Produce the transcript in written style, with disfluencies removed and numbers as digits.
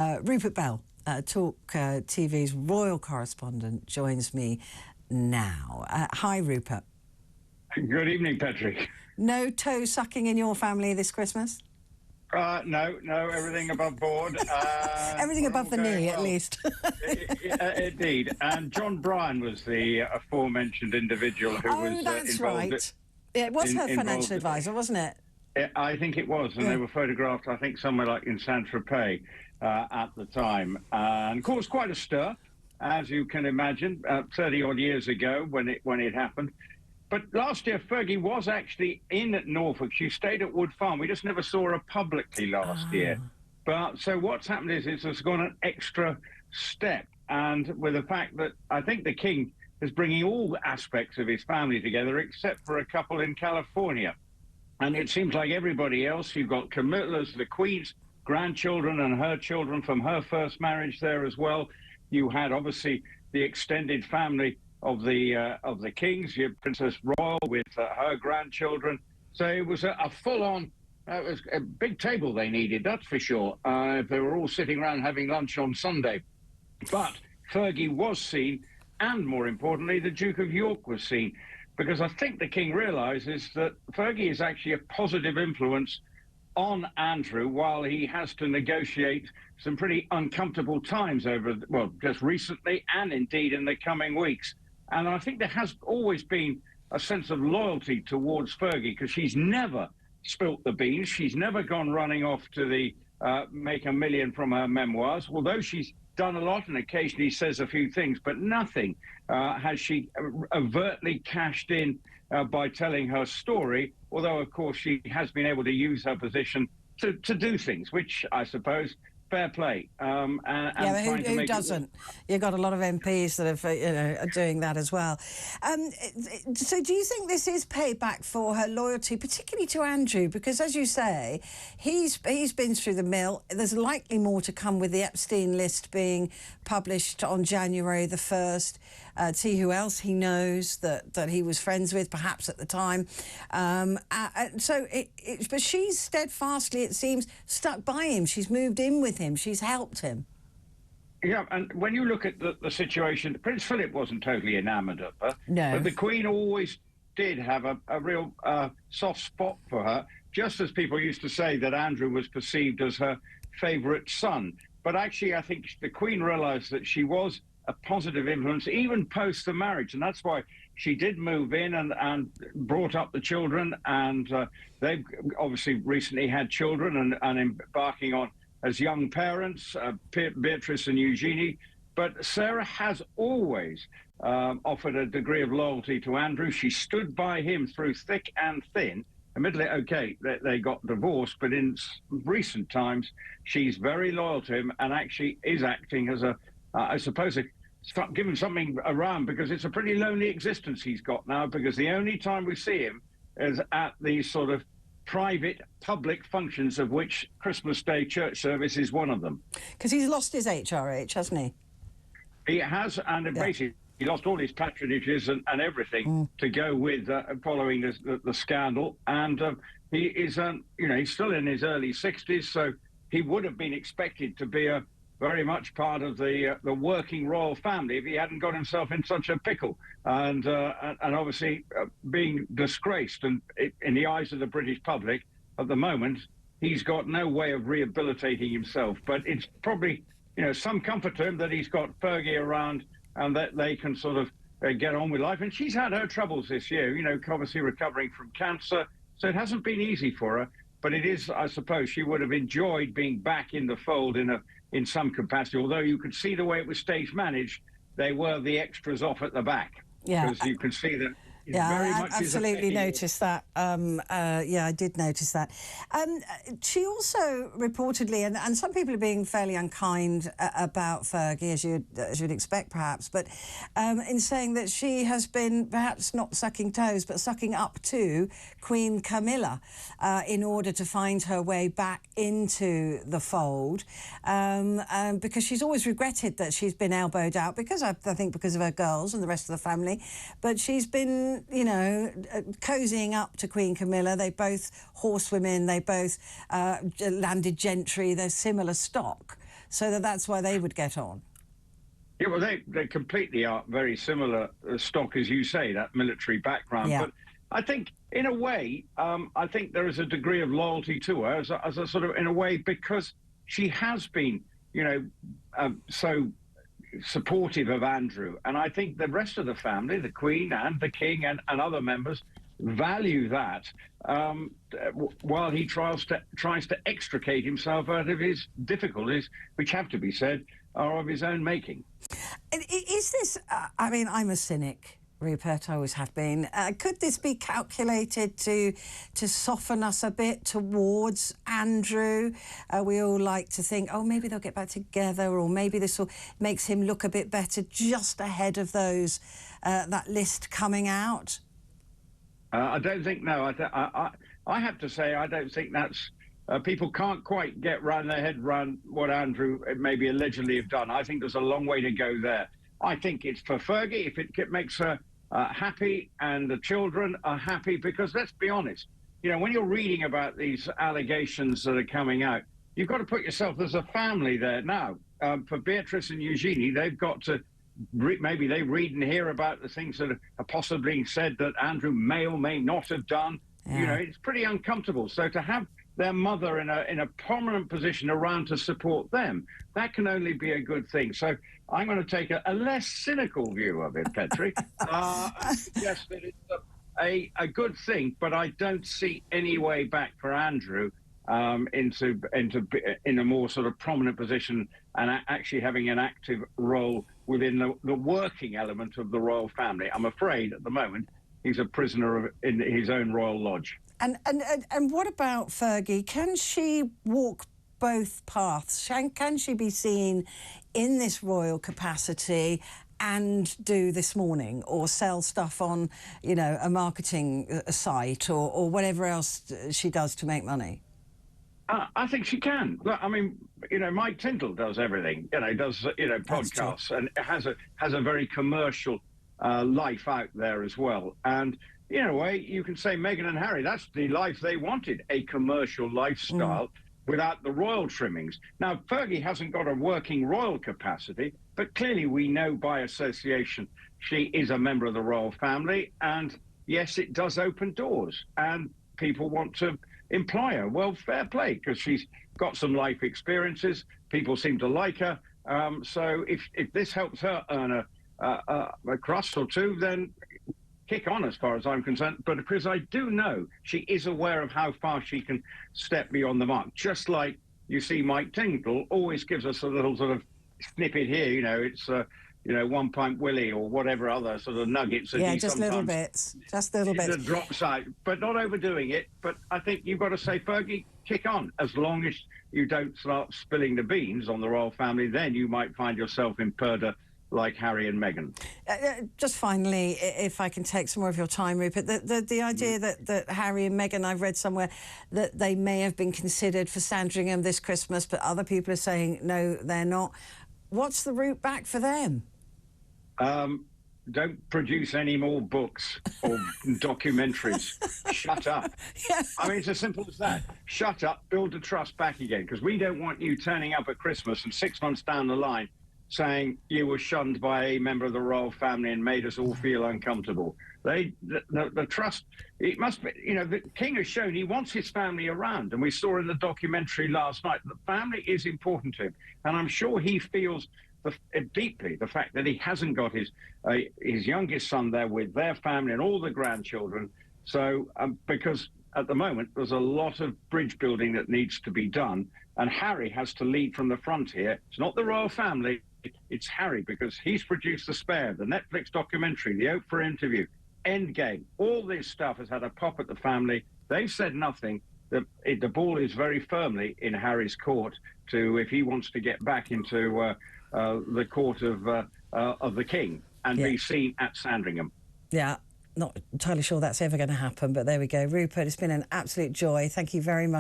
Rupert Bell, TalkTV's royal correspondent, joins me now. Hi, Rupert. Good evening, Petrie. No toe sucking in your family this Christmas? No, everything above board. Everything above the knee, well. at least. Indeed. And John Bryan was the aforementioned individual who was that's involved. right. Yeah, it was her financial advisor, wasn't it? I think it was, and they were photographed, I think, somewhere like in Saint-Tropez at the time. And caused quite a stir, as you can imagine, 30-odd years ago when it happened. But last year, Fergie was actually in Norfolk. She stayed at Wood Farm. We just never saw her publicly last year. But so what's happened is it's gone an extra step. And with the fact that I think the King is bringing all aspects of his family together, except for a couple in California. And it seems like everybody else, you've got Camilla's, the Queen's grandchildren and her children from her first marriage there as well. You had, obviously, the extended family of the Kings, your Princess Royal with her grandchildren. So it was a full-on, it was a big table they needed, that's for sure, if they were all sitting around having lunch on Sunday. But Fergie was seen, and more importantly, the Duke of York was seen, because I think the King realises that Fergie is actually a positive influence on Andrew while he has to negotiate some pretty uncomfortable times over, well, just recently and indeed in the coming weeks. And I think there has always been a sense of loyalty towards Fergie, because she's never spilt the beans. She's never gone running off to the make a million from her memoirs, although she's done a lot and occasionally says a few things, but nothing has she overtly cashed in by telling her story, although, of course, she has been able to use her position to do things, which I suppose, fair play. Yeah, but who doesn't? You've got a lot of MPs that are doing that as well. So do you think this is payback for her loyalty, particularly to Andrew? Because, as you say, he's been through the mill. There's likely more to come with the Epstein list being published on January the 1st. See who else he knows that he was friends with, perhaps at the time. But she's steadfastly, it seems, stuck by him. She's moved in with him. She's helped him. Yeah, and when you look at the situation, Prince Philip wasn't totally enamoured of her. No. But the Queen always did have a real soft spot for her, just as people used to say that Andrew was perceived as her favourite son. But actually, I think the Queen realised that she was a positive influence, even post the marriage. And that's why she did move in and brought up the children. And they've obviously recently had children and embarking on as young parents, Beatrice and Eugenie. But Sarah has always offered a degree of loyalty to Andrew. She stood by him through thick and thin. Admittedly, okay, they got divorced, but in recent times, she's very loyal to him and actually is acting as I suppose, give him something around, because it's a pretty lonely existence he's got now, because the only time we see him is at these sort of private, public functions, of which Christmas Day church service is one of them. Because he's lost his HRH, hasn't he? He has, and basically he lost all his patronages and everything to go with following the scandal. And he is, he's still in his early 60s, so he would have been expected to be very much part of the working royal family if he hadn't got himself in such a pickle, and obviously being disgraced. And in the eyes of the British public at the moment, he's got no way of rehabilitating himself. But it's probably some comfort to him that he's got Fergie around and that they can sort of get on with life. And she's had her troubles this year, obviously recovering from cancer, so it hasn't been easy for her. But it is, I suppose, she would have enjoyed being back in the fold in some capacity, although you could see the way it was stage managed, they were the extras off at the back. Yeah. Because you can see that. Yeah, I absolutely noticed that. Yeah, I did notice that. She also reportedly, and some people are being fairly unkind about Fergie, as you'd expect, perhaps, but in saying that she has been perhaps not sucking toes, but sucking up to Queen Camilla in order to find her way back into the fold, because she's always regretted that she's been elbowed out, because I think because of her girls and the rest of the family, but she's been cozying up to Queen Camilla. They both horsewomen, they both landed gentry, they're similar stock. so that's why they would get on. Yeah, well, they completely are very similar stock, as you say, that military background. Yeah. But I think, in a way, I think there is a degree of loyalty to her as a sort of, in a way, because she has been, you know, so supportive of Andrew. And I think the rest of the family, the Queen and the King and other members, value that while he tries to extricate himself out of his difficulties, which have to be said are of his own making. Is this, I mean, I'm a cynic, Rupert, I always have been. Could this be calculated to soften us a bit towards Andrew? We all like to think, oh, maybe they'll get back together, or maybe this will makes him look a bit better just ahead of those that list coming out. I don't think, no. I have to say, I don't think that's... people can't quite get round their head around what Andrew maybe allegedly have done. I think there's a long way to go there. I think it's for Fergie, if it makes her happy and the children are happy, because let's be honest, you know, when you're reading about these allegations that are coming out, you've got to put yourself, there's a family there now. For Beatrice and Eugenie, they've got to, maybe they read and hear about the things that are possibly said that Andrew may or may not have done. Yeah. You know, it's pretty uncomfortable. So to have their mother in a prominent position around to support them, that can only be a good thing. So I'm going to take a less cynical view of it, Petrie. Yes, that it's a good thing, but I don't see any way back for Andrew in a more sort of prominent position and actually having an active role within the working element of the royal family. I'm afraid at the moment he's a prisoner in his own royal lodge. And what about Fergie? Can she walk both paths? Can she be seen in this royal capacity and do This Morning, or sell stuff on, you know, a marketing site, or whatever else she does to make money? I think she can. Look, I mean, you know, Mike Tindall does everything. You know, does, you know, podcasts, and has a very commercial life out there as well. And in a way, you can say Meghan and Harry, that's the life they wanted, a commercial lifestyle without the royal trimmings. Now, Fergie hasn't got a working royal capacity, but clearly we know by association she is a member of the royal family. And yes, it does open doors, and people want to employ her. Well, fair play, because she's got some life experiences. People seem to like her. So if this helps her earn a crust or two, then kick on as far as I'm concerned. But because I do know she is aware of how far she can step beyond the mark, just like you see Mike Tindall always gives us a little sort of snippet here, you know, it's you know, 1 Pint Willie or whatever other sort of nuggets that yeah, he just little bits, just little bits. That drops out, but not overdoing it. But I think you've got to say, Fergie, kick on. As long as you don't start spilling the beans on the royal family, then you might find yourself in purdah like Harry and Meghan. Just finally, if I can take some more of your time, Rupert, the idea that Harry and Meghan, I've read somewhere that they may have been considered for Sandringham this Christmas, but other people are saying, no, they're not. What's the route back for them? Don't produce any more books or documentaries. Shut up. Yeah. I mean, it's as simple as that. Shut up, build the trust back again, because we don't want you turning up at Christmas and 6 months down the line saying you were shunned by a member of the royal family and made us all feel uncomfortable. The trust, it must be, you know, the King has shown he wants his family around, and we saw in the documentary last night that family is important to him, and I'm sure he feels deeply the fact that he hasn't got his youngest son there with their family and all the grandchildren. So because at the moment there's a lot of bridge building that needs to be done, and Harry has to lead from the front here. It's not the royal family, it's Harry, because he's produced The Spare, the Netflix documentary, the Oprah interview, Endgame. All this stuff has had a pop at the family. They've said nothing. The ball is very firmly in Harry's court to, if he wants to get back into the court of the King and be seen at Sandringham. Yeah, not entirely sure that's ever going to happen, but there we go. Rupert, it's been an absolute joy. Thank you very much.